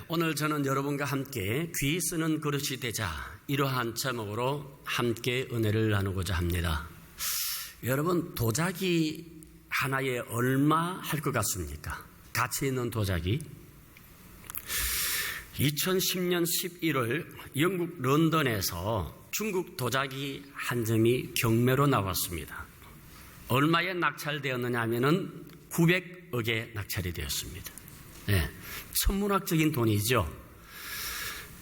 오늘 저는 여러분과 함께 귀 쓰는 그릇이 되자, 이러한 제목으로 함께 은혜를 나누고자 합니다. 여러분, 도자기 하나에 얼마 할 것 같습니까? 가치 있는 도자기. 2010년 11월 영국 런던에서 중국 도자기 한 점이 경매로 나왔습니다. 얼마에 낙찰되었느냐 하면은 900억에 낙찰이 되었습니다. 천문학적인 돈이죠.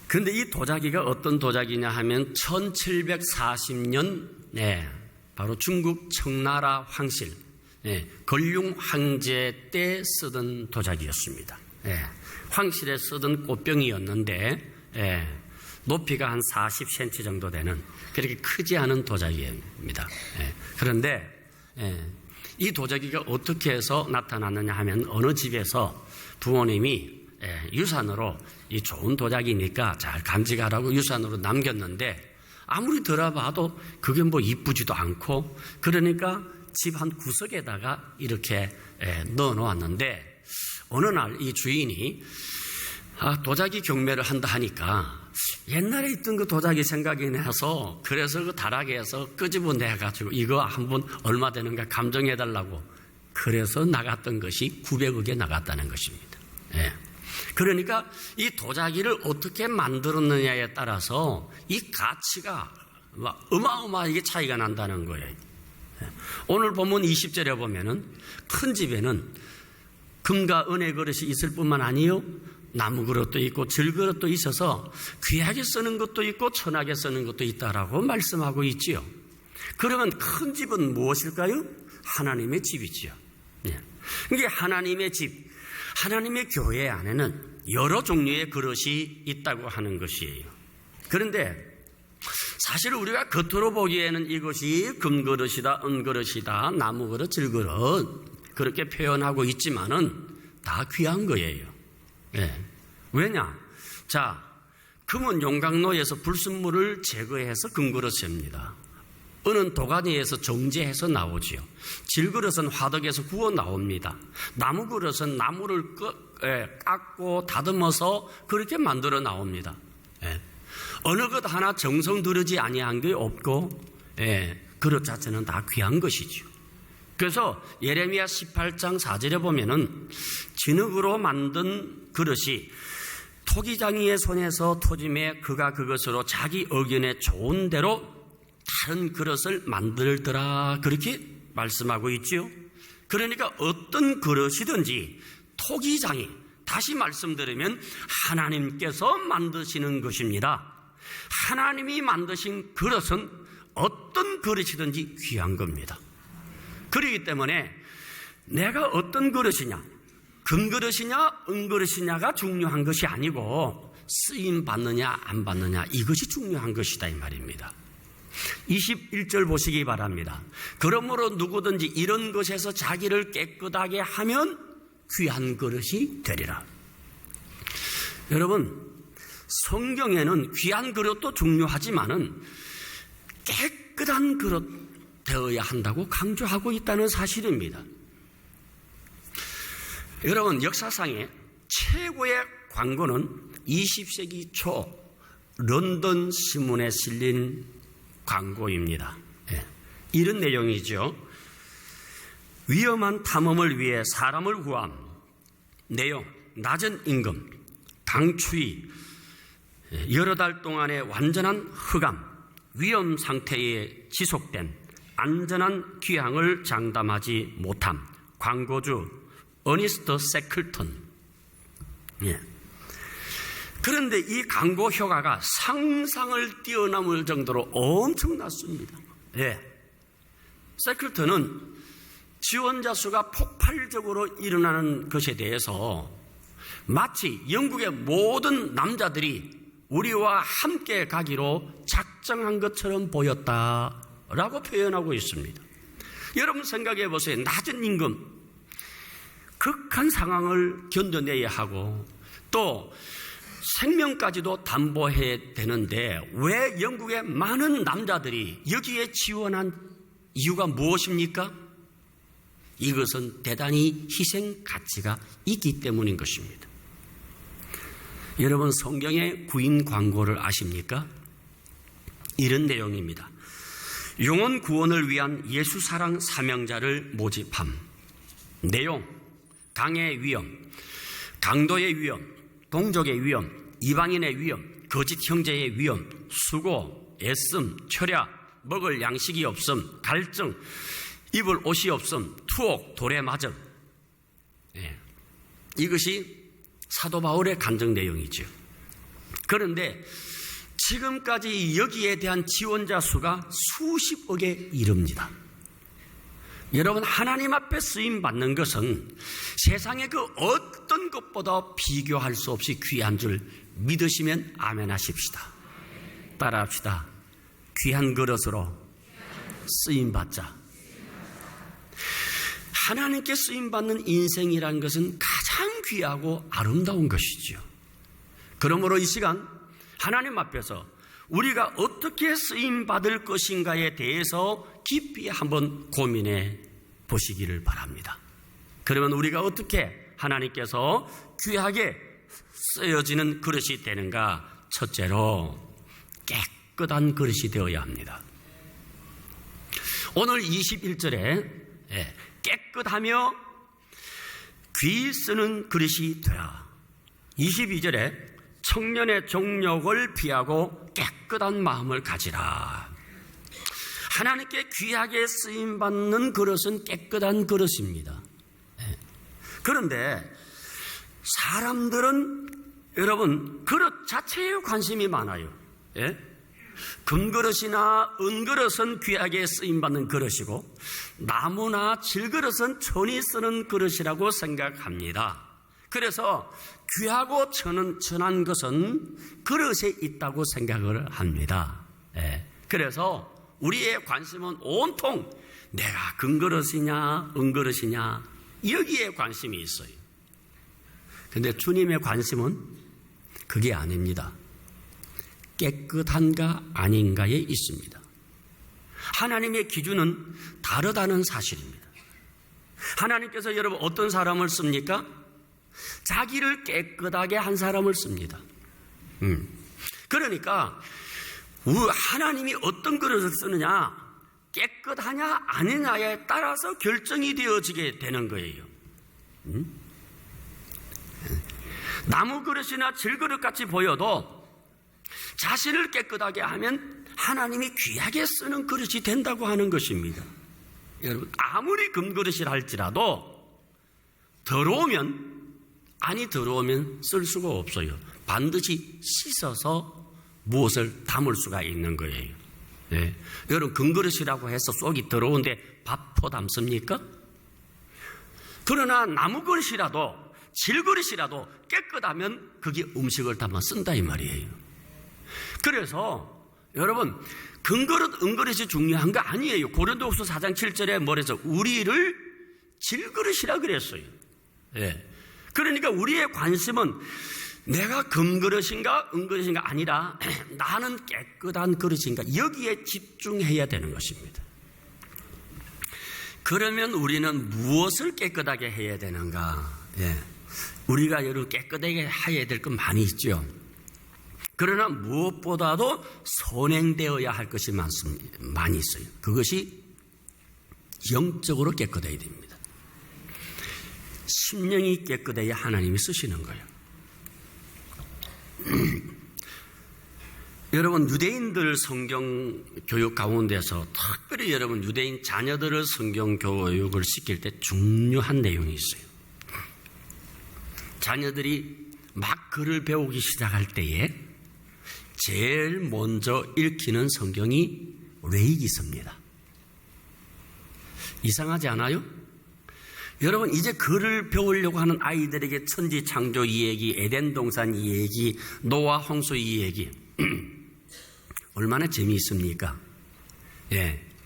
그런데 이 도자기가 어떤 도자기냐 하면 1740년 바로 중국 청나라 황실 걸륭 황제 때 쓰던 도자기였습니다. 황실에 쓰던 꽃병이었는데 높이가 한 40cm 정도 되는 그렇게 크지 않은 도자기입니다. 그런데 이 도자기가 어떻게 해서 나타났느냐 하면 어느 집에서 부모님이 유산으로 이 좋은 도자기니까 잘 간직하라고 유산으로 남겼는데 아무리 들어봐도 그게 뭐 이쁘지도 않고 그러니까 집 한 구석에다가 이렇게 넣어 놓았는데 어느 날 이 주인이 도자기 경매를 한다 하니까 옛날에 있던 그 도자기 생각이 나서 그래서 그 다락에서 끄집어내가지고 이거 한번 얼마 되는가 감정해달라고 그래서 나갔던 것이 900억에 나갔다는 것입니다. 그러니까 이 도자기를 어떻게 만들었느냐에 따라서 이 가치가 어마어마하게 차이가 난다는 거예요. 오늘 보면 20절에 보면은 큰 집에는 금과 은의 그릇이 있을 뿐만 아니요 나무 그릇도 있고 질 그릇도 있어서 귀하게 쓰는 것도 있고 천하게 쓰는 것도 있다라고 말씀하고 있지요. 그러면 큰 집은 무엇일까요? 하나님의 집이지요. 이게 하나님의 집, 하나님의 교회 안에는 여러 종류의 그릇이 있다고 하는 것이에요. 그런데 사실 우리가 겉으로 보기에는 이것이 금그릇이다, 은그릇이다, 나무그릇, 질그릇 그렇게 표현하고 있지만은 다 귀한 거예요. 왜냐? 자, 금은 용광로에서 불순물을 제거해서 금그릇입니다. 은은 도가니에서 정제해서 나오지요. 질그릇은 화덕에서 구워 나옵니다. 나무그릇은 나무를 깎고 다듬어서 그렇게 만들어 나옵니다. 어느 것 하나 정성 들이지 아니한 게 없고 그릇 자체는 다 귀한 것이죠. 그래서 예레미야 18장 4절에 보면은 진흙으로 만든 그릇이 토기장이의 손에서 토짐에 그가 그것으로 자기 의견에 좋은 대로 다른 그릇을 만들더라 그렇게 말씀하고 있지요. 그러니까 어떤 그릇이든지 토기장이 다시 말씀드리면 하나님께서 만드시는 것입니다. 하나님이 만드신 그릇은 어떤 그릇이든지 귀한 겁니다. 그렇기 때문에 내가 어떤 그릇이냐, 금그릇이냐, 은그릇이냐가 중요한 것이 아니고 쓰임 받느냐 안 받느냐 이것이 중요한 것이다 이 말입니다. 21절 보시기 바랍니다. 그러므로 누구든지 이런 것에서 자기를 깨끗하게 하면 귀한 그릇이 되리라. 여러분, 성경에는 귀한 그릇도 중요하지만은 깨끗한 그릇 되어야 한다고 강조하고 있다는 사실입니다. 여러분, 역사상의 최고의 광고는 20세기 초 런던 신문에 실린 광고입니다. 이런 내용이죠. 위험한 탐험을 위해 사람을 구함. 내용, 낮은 임금, 강추위, 여러 달 동안의 완전한 흑암, 위험 상태에 지속된 안전한 귀향을 장담하지 못함. 광고주 어니스트 세클턴. 그런데 이 광고 효과가 상상을 뛰어넘을 정도로 엄청났습니다. 세클턴은 지원자 수가 폭발적으로 일어나는 것에 대해서 마치 영국의 모든 남자들이 우리와 함께 가기로 작정한 것처럼 보였다라고 표현하고 있습니다. 여러분 생각해 보세요. 낮은 임금, 극한 상황을 견뎌내야 하고 또 생명까지도 담보해야 되는데 왜 영국의 많은 남자들이 여기에 지원한 이유가 무엇입니까? 이것은 대단히 희생 가치가 있기 때문인 것입니다. 여러분, 성경의 구인 광고를 아십니까? 이런 내용입니다. 영혼 구원을 위한 예수 사랑 사명자를 모집함. 내용: 강의 위험, 강도의 위험, 동족의 위험, 이방인의 위험, 거짓 형제의 위험, 수고, 애씀, 철야, 먹을 양식이 없음, 갈증, 입을 옷이 없음, 투옥, 돌에 맞음. 이것이 사도 바울의 간증 내용이죠. 그런데 지금까지 여기에 대한 지원자 수가 수십억에 이릅니다. 여러분, 하나님 앞에 쓰임 받는 것은 세상의 그 어떤 것보다 비교할 수 없이 귀한 줄 믿으시면 아멘 하십시다. 따라합시다. 귀한 그릇으로 쓰임 받자. 하나님께 쓰임 받는 인생이라는 것은 가장 귀하고 아름다운 것이죠. 그러므로 이 시간 하나님 앞에서 우리가 어떻게 쓰임 받을 것인가에 대해서 깊이 한번 고민해 보시기를 바랍니다. 그러면 우리가 어떻게 하나님께서 귀하게 쓰여지는 그릇이 되는가? 첫째로 깨끗한 그릇이 되어야 합니다. 오늘 21절에 깨끗하며 귀 쓰는 그릇이 되라. 22절에 청년의 정욕을 피하고 깨끗한 마음을 가지라. 하나님께 귀하게 쓰임받는 그릇은 깨끗한 그릇입니다. 그런데 사람들은 여러분 그릇 자체에 관심이 많아요. 금그릇이나 은그릇은 귀하게 쓰임받는 그릇이고 나무나 질그릇은 천이 쓰는 그릇이라고 생각합니다. 그래서 귀하고 천한 것은 그릇에 있다고 생각을 합니다. 그래서 우리의 관심은 온통 내가 금그릇이냐 은그릇이냐 여기에 관심이 있어요. 그런데 주님의 관심은 그게 아닙니다. 깨끗한가 아닌가에 있습니다. 하나님의 기준은 다르다는 사실입니다. 하나님께서 여러분 어떤 사람을 씁니까? 자기를 깨끗하게 한 사람을 씁니다. 그러니까 하나님이 어떤 그릇을 쓰느냐, 깨끗하냐 아니냐에 따라서 결정이 되어지게 되는 거예요. 나무 그릇이나 질그릇 같이 보여도 자신을 깨끗하게 하면 하나님이 귀하게 쓰는 그릇이 된다고 하는 것입니다. 여러분, 아무리 금그릇이라 할지라도 더러우면 쓸 수가 없어요. 반드시 씻어서 무엇을 담을 수가 있는 거예요. 여러분, 금그릇이라고 해서 속이 더러운데 밥포 담습니까? 그러나 나무 그릇이라도 질그릇이라도 깨끗하면 그게 음식을 담아 쓴다 이 말이에요. 그래서 여러분 금그릇 은그릇이 중요한 거 아니에요. 고린도후서 4장 7절에 뭐래서 우리를 질그릇이라 그랬어요. 그러니까 우리의 관심은 내가 금그릇인가 은그릇인가 아니라 나는 깨끗한 그릇인가 여기에 집중해야 되는 것입니다. 그러면 우리는 무엇을 깨끗하게 해야 되는가? 우리가 여러분 깨끗하게 해야 될 건 많이 있죠. 그러나 무엇보다도 선행되어야 할 것이 많이 있어요. 그것이 영적으로 깨끗해야 됩니다. 심령이 깨끗해야 하나님이 쓰시는 거예요. 여러분 유대인들 성경 교육 가운데서 특별히 여러분 유대인 자녀들을 성경 교육을 시킬 때 중요한 내용이 있어요. 자녀들이 막 글을 배우기 시작할 때에 제일 먼저 읽히는 성경이 레위기서입니다. 이상하지 않아요? 여러분 이제 글을 배우려고 하는 아이들에게 천지 창조 이야기, 에덴 동산 이야기, 노아 홍수 이야기 얼마나 재미있습니까?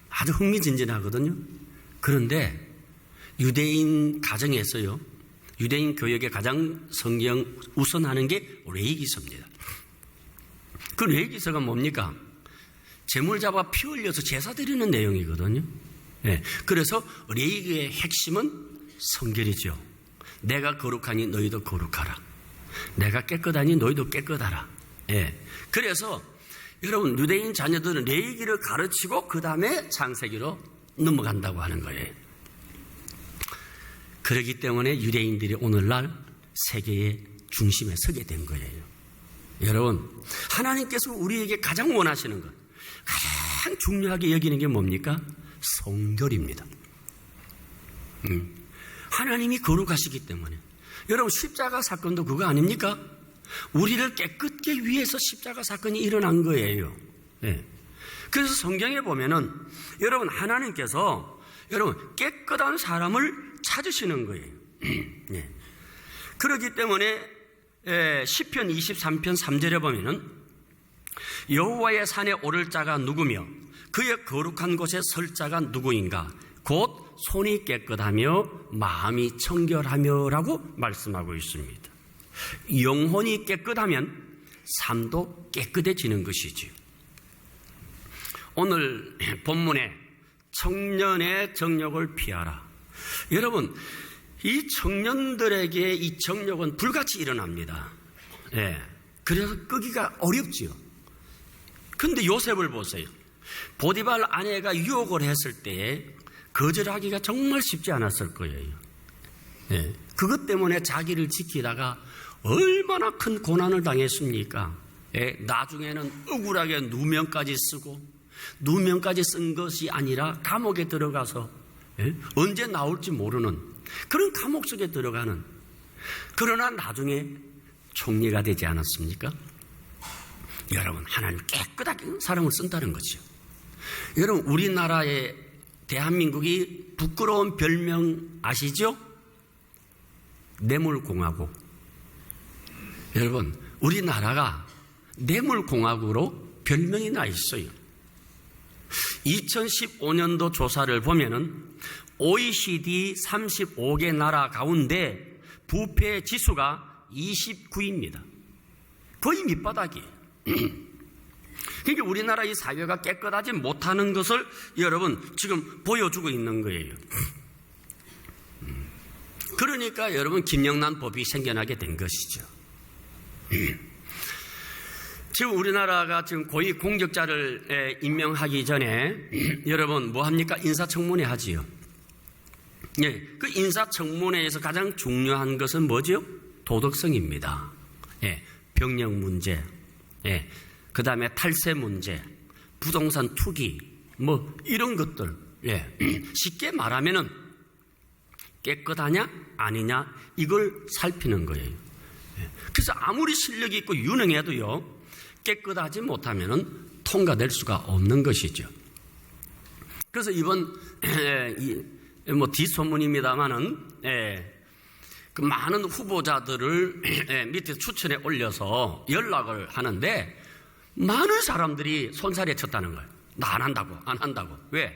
아주 흥미진진하거든요. 그런데 유대인 가정에서요, 유대인 교육에 가장 성경 우선하는 게 레위기서입니다. 그 레위기서가 뭡니까? 제물 잡아 피 흘려서 제사 드리는 내용이거든요. 예. 그래서 레위기의 핵심은 성결이죠. 내가 거룩하니 너희도 거룩하라. 내가 깨끗하니 너희도 깨끗하라. 예. 그래서 여러분 유대인 자녀들은 레위기를 가르치고 그 다음에 창세기로 넘어간다고 하는 거예요. 그렇기 때문에 유대인들이 오늘날 세계의 중심에 서게 된 거예요. 여러분, 하나님께서 우리에게 가장 원하시는 것, 가장 중요하게 여기는 게 뭡니까? 성결입니다. 하나님이 거룩하시기 때문에. 여러분, 십자가 사건도 그거 아닙니까? 우리를 깨끗게 위해서 십자가 사건이 일어난 거예요. 네. 그래서 성경에 보면은 여러분, 하나님께서 여러분 깨끗한 사람을 찾으시는 거예요. 네. 그렇기 때문에 시편 23편 3절에 보면은 여호와의 산에 오를 자가 누구며 그의 거룩한 곳에 설 자가 누구인가? 곧 손이 깨끗하며 마음이 청결하며 라고 말씀하고 있습니다. 영혼이 깨끗하면 삶도 깨끗해지는 것이지요. 오늘 본문에 청년의 정욕을 피하라. 여러분, 이 청년들에게 이 정욕은 불같이 일어납니다. 예. 그래서 끄기가 어렵지요. 근데 요셉을 보세요. 보디발 아내가 유혹을 했을 때에 거절하기가 정말 쉽지 않았을 거예요. 예. 그것 때문에 자기를 지키다가 얼마나 큰 고난을 당했습니까? 예. 나중에는 억울하게 누명까지 쓰고, 누명까지 쓴 것이 아니라 감옥에 들어가서 언제 나올지 모르는 그런 감옥 속에 들어가는, 그러나 나중에 총리가 되지 않았습니까? 여러분, 하나님 깨끗하게 사람을 쓴다는 거죠. 여러분, 우리나라의 대한민국이 부끄러운 별명 아시죠? 뇌물공화국. 여러분, 우리나라가 뇌물공화국으로 별명이 나 있어요. 2015년도 조사를 보면은 OECD 35개 나라 가운데 부패 지수가 29입니다. 거의 밑바닥이에요. 그러니까 우리나라 이 사회가 깨끗하지 못하는 것을 여러분 지금 보여주고 있는 거예요. 그러니까 여러분 김영란 법이 생겨나게 된 것이죠. 지금 우리나라가 지금 고위 공직자를 임명하기 전에 여러분 뭐 합니까? 인사청문회 하지요. 예, 그 인사청문회에서 가장 중요한 것은 뭐죠? 도덕성입니다. 예, 병력 문제, 예, 그 다음에 탈세 문제, 부동산 투기, 뭐 이런 것들. 예, 쉽게 말하면은 깨끗하냐 아니냐 이걸 살피는 거예요. 예, 그래서 아무리 실력이 있고 유능해도요, 깨끗하지 못하면은 통과될 수가 없는 것이죠. 그래서 이번 뭐 뒷소문입니다만은 그 많은 후보자들을 밑에 추천에 올려서 연락을 하는데 많은 사람들이 손살에 쳤다는 거예요. 나 안 한다고, 안 한다고. 왜?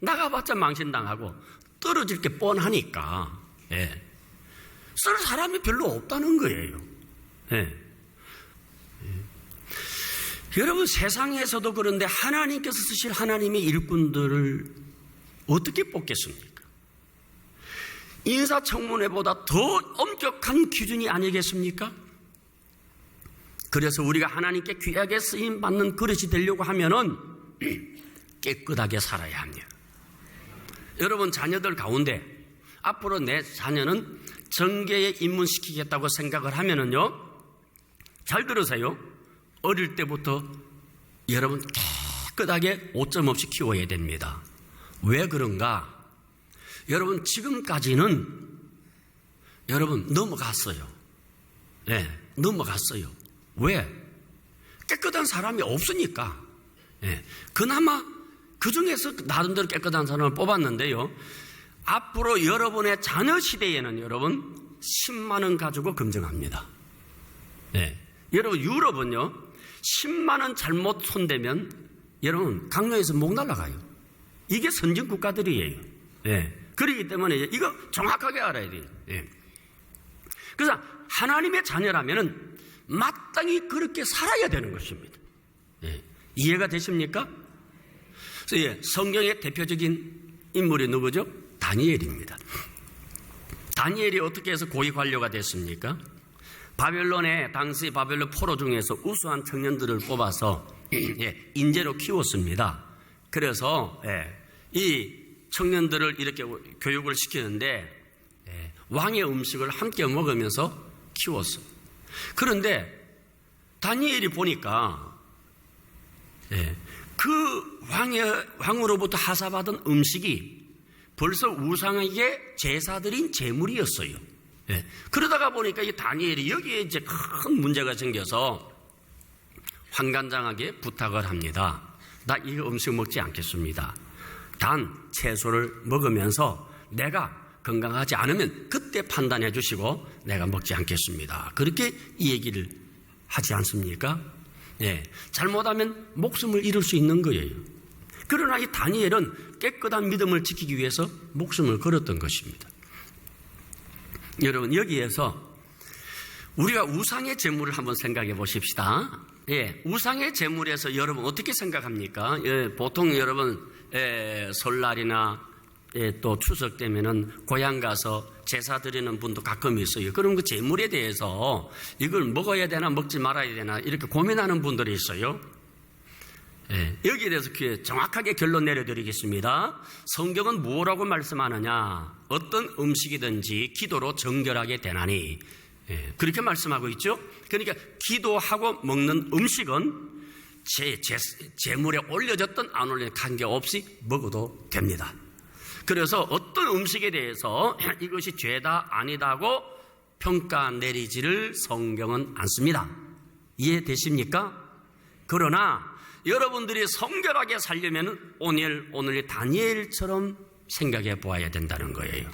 나가봤자 망신당하고 떨어질 게 뻔하니까. 쓸 사람이 별로 없다는 거예요. 여러분, 세상에서도 그런데 하나님께서 쓰실 하나님의 일꾼들을 어떻게 뽑겠습니까? 인사청문회보다 더 엄격한 기준이 아니겠습니까? 그래서 우리가 하나님께 귀하게 쓰임받는 그릇이 되려고 하면은 깨끗하게 살아야 합니다. 여러분, 자녀들 가운데 앞으로 내 자녀는 정계에 입문시키겠다고 생각을 하면은요, 잘 들으세요. 어릴 때부터 여러분 깨끗하게 오점 없이 키워야 됩니다. 왜 그런가? 여러분, 지금까지는 여러분 넘어갔어요. 네, 넘어갔어요. 왜? 깨끗한 사람이 없으니까. 네, 그나마 그 중에서 나름대로 깨끗한 사람을 뽑았는데요, 앞으로 여러분의 자녀 시대에는 여러분 10만 원 가지고 검증합니다. 네, 여러분, 유럽은요 10만 원 잘못 손대면 여러분 강요해서 목 날아가요. 이게 선진 국가들이에요. 네. 그렇기 때문에 이거 정확하게 알아야 돼요. 네. 그래서 하나님의 자녀라면 마땅히 그렇게 살아야 되는 것입니다. 네. 이해가 되십니까? 그래서 성경의 대표적인 인물이 누구죠? 다니엘입니다. 다니엘이 어떻게 해서 고위 관료가 됐습니까? 바벨론의 당시 바벨론 포로 중에서 우수한 청년들을 뽑아서 인재로 키웠습니다. 그래서 이 청년들을 이렇게 교육을 시키는데 왕의 음식을 함께 먹으면서 키웠어요. 그런데 다니엘이 보니까 그 왕으로부터 하사받은 음식이 벌써 우상에게 제사드린 제물이었어요. 그러다가 보니까 이 다니엘이 여기에 이제 큰 문제가 생겨서 환관장에게 부탁을 합니다. 나 이 음식 먹지 않겠습니다. 단 채소를 먹으면서 내가 건강하지 않으면 그때 판단해 주시고 내가 먹지 않겠습니다. 그렇게 이 얘기를 하지 않습니까? 잘못하면 목숨을 잃을 수 있는 거예요. 그러나 이 다니엘은 깨끗한 믿음을 지키기 위해서 목숨을 걸었던 것입니다. 여러분, 여기에서 우리가 우상의 제물을 한번 생각해 보십시다. 우상의 제물에서 여러분 어떻게 생각합니까? 보통 여러분 설날이나 또 추석 때면은 고향 가서 제사 드리는 분도 가끔 있어요. 그럼 그 제물에 대해서 이걸 먹어야 되나 먹지 말아야 되나 이렇게 고민하는 분들이 있어요. 여기에 대해서 정확하게 결론 내려드리겠습니다. 성경은 뭐라고 말씀하느냐? 어떤 음식이든지 기도로 정결하게 되나니, 그렇게 말씀하고 있죠. 그러니까 기도하고 먹는 음식은 제물에 올려졌든 안 올려졌든 관계없이 먹어도 됩니다. 그래서 어떤 음식에 대해서 이것이 죄다 아니다고 평가 내리지를 성경은 않습니다. 이해되십니까? 그러나 여러분들이 성결하게 살려면 오늘 다니엘처럼 생각해 보아야 된다는 거예요.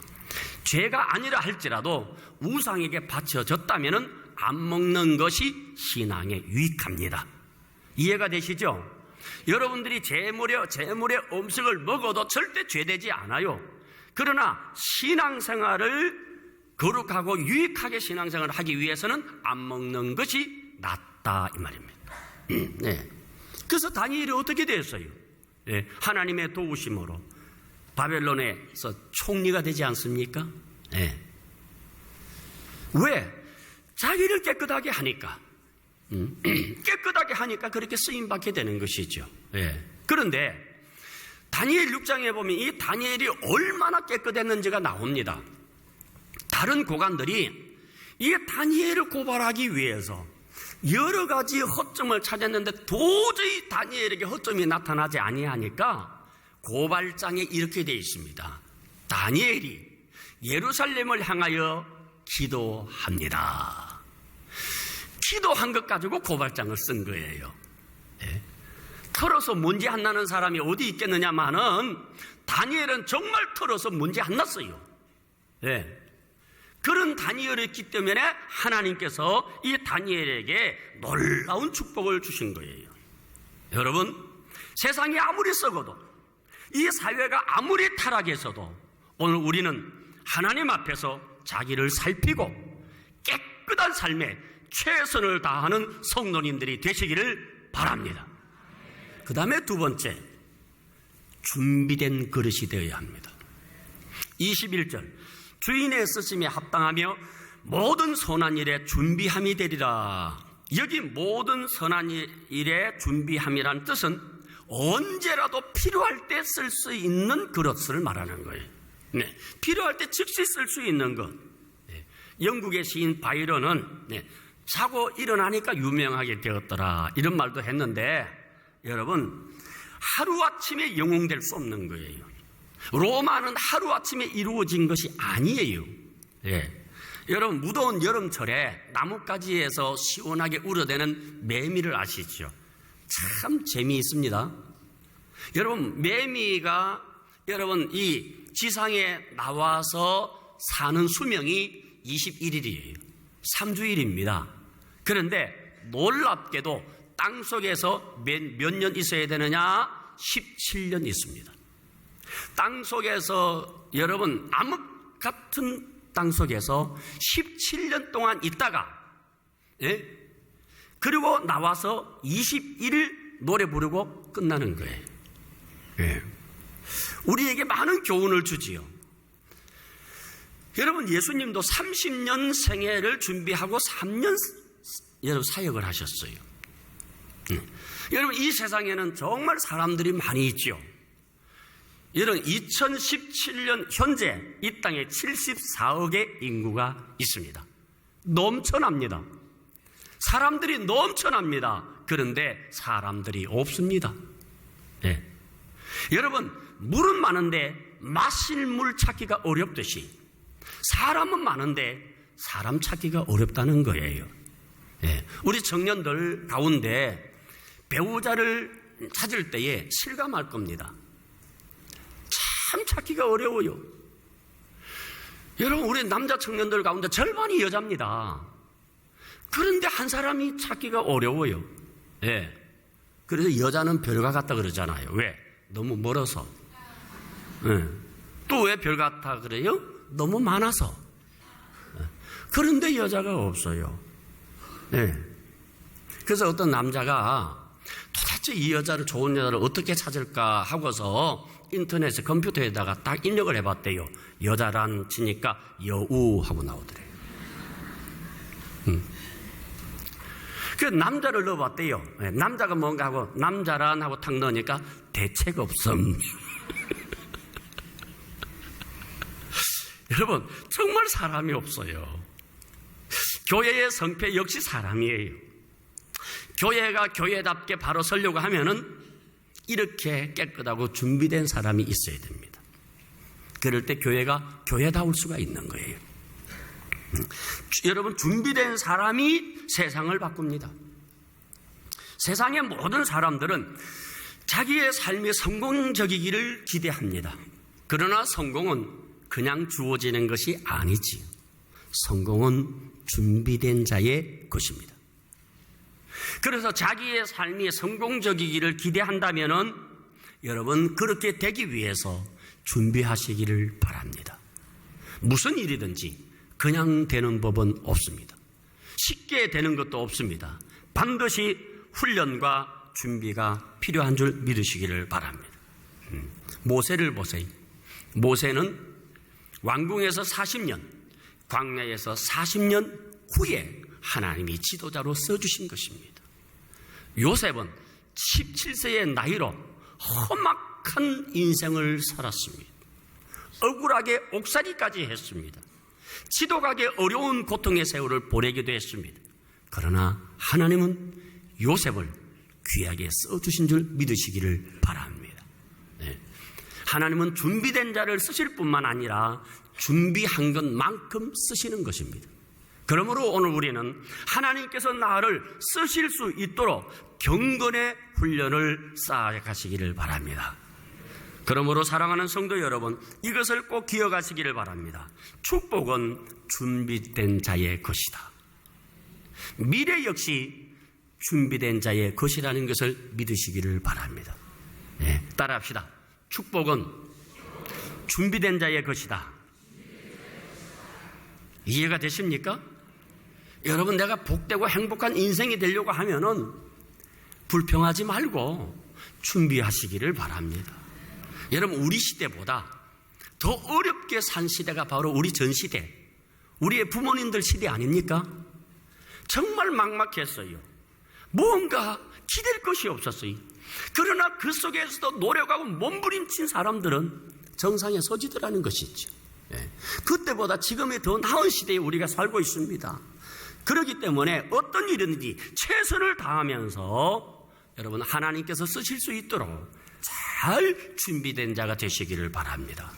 죄가 아니라 할지라도 우상에게 바쳐졌다면 안 먹는 것이 신앙에 유익합니다. 이해가 되시죠? 여러분들이 제물의 음식을 먹어도 절대 죄되지 않아요. 그러나 신앙생활을 거룩하고 유익하게 신앙생활을 하기 위해서는 안 먹는 것이 낫다 이 말입니다. 그래서 다니엘이 어떻게 됐어요? 하나님의 도우심으로 바벨론에서 총리가 되지 않습니까? 왜? 자기를 깨끗하게 하니까. 깨끗하게 하니까 그렇게 쓰임받게 되는 것이죠. 그런데 다니엘 6장에 보면 이 다니엘이 얼마나 깨끗했는지가 나옵니다. 다른 고관들이 이 다니엘을 고발하기 위해서 여러 가지 허점을 찾았는데 도저히 다니엘에게 허점이 나타나지 아니하니까 고발장에 이렇게 되어 있습니다. 다니엘이 예루살렘을 향하여 기도합니다. 기도한 것 가지고 고발장을 쓴 거예요. 털어서 문제 안 나는 사람이 어디 있겠느냐마는 다니엘은 정말 털어서 문제 안 났어요. 그런 다니엘이었기 때문에 하나님께서 이 다니엘에게 놀라운 축복을 주신 거예요. 여러분, 세상이 아무리 썩어도 이 사회가 아무리 타락해서도 오늘 우리는 하나님 앞에서 자기를 살피고 깨끗한 삶에 최선을 다하는 성도님들이 되시기를 바랍니다. 그 다음에 두 번째, 준비된 그릇이 되어야 합니다. 21절, 주인의 쓰심에 합당하며 모든 선한 일에 준비함이 되리라. 여기 모든 선한 일에 준비함이라는 뜻은 언제라도 필요할 때 쓸 수 있는 그릇을 말하는 거예요. 필요할 때 즉시 쓸 수 있는 것. 영국의 시인 바이런은 자고 일어나니까 유명하게 되었더라 이런 말도 했는데, 여러분, 하루아침에 영웅될 수 없는 거예요. 로마는 하루아침에 이루어진 것이 아니에요. 여러분, 무더운 여름철에 나뭇가지에서 시원하게 우러대는 매미를 아시죠? 참 재미있습니다. 여러분, 매미가 여러분 이 지상에 나와서 사는 수명이 21일이에요. 3주일입니다. 그런데 놀랍게도 땅속에서 몇 년 있어야 되느냐? 17년 있습니다. 땅속에서 여러분 암흑 같은 땅속에서 17년 동안 있다가 그리고 나와서 21일 노래 부르고 끝나는 거예요. 우리에게 많은 교훈을 주지요. 여러분, 예수님도 30년 생애를 준비하고 3년 여러분 사역을 하셨어요. 여러분, 이 세상에는 정말 사람들이 많이 있죠. 여러분, 2017년 현재 이 땅에 74억의 인구가 있습니다. 넘쳐납니다. 사람들이 넘쳐납니다. 그런데 사람들이 없습니다. 네. 여러분, 물은 많은데 마실 물 찾기가 어렵듯이 사람은 많은데 사람 찾기가 어렵다는 거예요. 네. 우리 청년들 가운데 배우자를 찾을 때에 실감할 겁니다. 참 찾기가 어려워요. 여러분, 우리 남자 청년들 가운데 절반이 여자입니다. 그런데 한 사람이 찾기가 어려워요. 예. 그래서 여자는 별과 같다 그러잖아요. 왜? 너무 멀어서. 예. 또 왜 별 같다 그래요? 너무 많아서. 예. 그런데 여자가 없어요. 예. 그래서 어떤 남자가 도대체 이 여자를, 좋은 여자를 어떻게 찾을까 하고서 인터넷에 컴퓨터에다가 딱 입력을 해봤대요. 여자란 치니까 여우 하고 나오더래요. 그 남자를 넣어봤대요. 남자가 뭔가 하고 남자란 하고 탁 넣으니까 대책 없음. 여러분, 정말 사람이 없어요. 교회의 성패 역시 사람이에요. 교회가 교회답게 바로 서려고 하면은 이렇게 깨끗하고 준비된 사람이 있어야 됩니다. 그럴 때 교회가 교회다울 수가 있는 거예요. 여러분, 준비된 사람이 세상을 바꿉니다. 세상의 모든 사람들은 자기의 삶이 성공적이기를 기대합니다. 그러나 성공은 그냥 주어지는 것이 아니지. 성공은 준비된 자의 것입니다. 그래서 자기의 삶이 성공적이기를 기대한다면은 여러분, 그렇게 되기 위해서 준비하시기를 바랍니다. 무슨 일이든지 그냥 되는 법은 없습니다. 쉽게 되는 것도 없습니다. 반드시 훈련과 준비가 필요한 줄 믿으시기를 바랍니다. 모세를 보세요. 모세는 왕궁에서 40년, 광야에서 40년 후에 하나님이 지도자로 써주신 것입니다. 요셉은 17세의 나이로 험악한 인생을 살았습니다. 억울하게 옥살이까지 했습니다. 지도가기 어려운 고통의 세월을 보내기도 했습니다. 그러나 하나님은 요셉을 귀하게 써주신 줄 믿으시기를 바랍니다. 네. 하나님은 준비된 자를 쓰실 뿐만 아니라 준비한 것만큼 쓰시는 것입니다. 그러므로 오늘 우리는 하나님께서 나를 쓰실 수 있도록 경건의 훈련을 쌓아가시기를 바랍니다. 그러므로 사랑하는 성도 여러분, 이것을 꼭 기억하시기를 바랍니다. 축복은 준비된 자의 것이다. 미래 역시 준비된 자의 것이라는 것을 믿으시기를 바랍니다. 네, 따라합시다. 축복은 준비된 자의 것이다. 이해가 되십니까? 여러분, 내가 복되고 행복한 인생이 되려고 하면은 불평하지 말고 준비하시기를 바랍니다. 여러분, 우리 시대보다 더 어렵게 산 시대가 바로 우리 전 시대, 우리의 부모님들 시대 아닙니까? 정말 막막했어요. 뭔가 기댈 것이 없었어요. 그러나 그 속에서도 노력하고 몸부림친 사람들은 정상에 서지더라는 것이죠. 그때보다 지금의 더 나은 시대에 우리가 살고 있습니다. 그렇기 때문에 어떤 일이든지 최선을 다하면서 여러분, 하나님께서 쓰실 수 있도록 잘 준비된 자가 되시기를 바랍니다.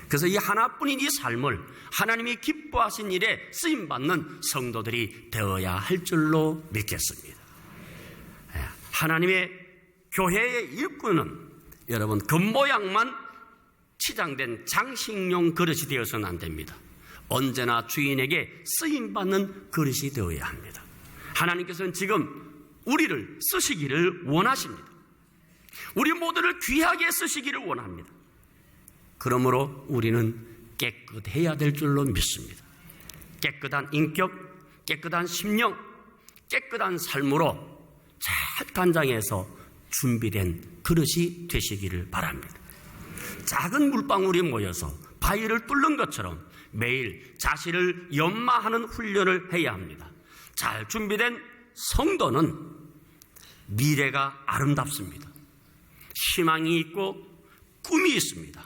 그래서 이 하나뿐인 이 삶을 하나님이 기뻐하신 일에 쓰임받는 성도들이 되어야 할 줄로 믿겠습니다. 하나님의 교회의 일꾼은 여러분, 겉모양만 치장된 장식용 그릇이 되어서는 안 됩니다. 언제나 주인에게 쓰임받는 그릇이 되어야 합니다. 하나님께서는 지금 우리를 쓰시기를 원하십니다. 우리 모두를 귀하게 쓰시기를 원합니다. 그러므로 우리는 깨끗해야 될 줄로 믿습니다. 깨끗한 인격, 깨끗한 심령, 깨끗한 삶으로 잘 단장해서 준비된 그릇이 되시기를 바랍니다. 작은 물방울이 모여서 바위를 뚫는 것처럼 매일 자신을 연마하는 훈련을 해야 합니다. 잘 준비된 성도는 미래가 아름답습니다. 희망이 있고 꿈이 있습니다.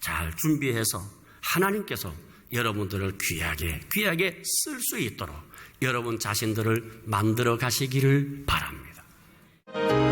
잘 준비해서 하나님께서 여러분들을 귀하게 쓸 수 있도록 여러분 자신들을 만들어 가시기를 바랍니다.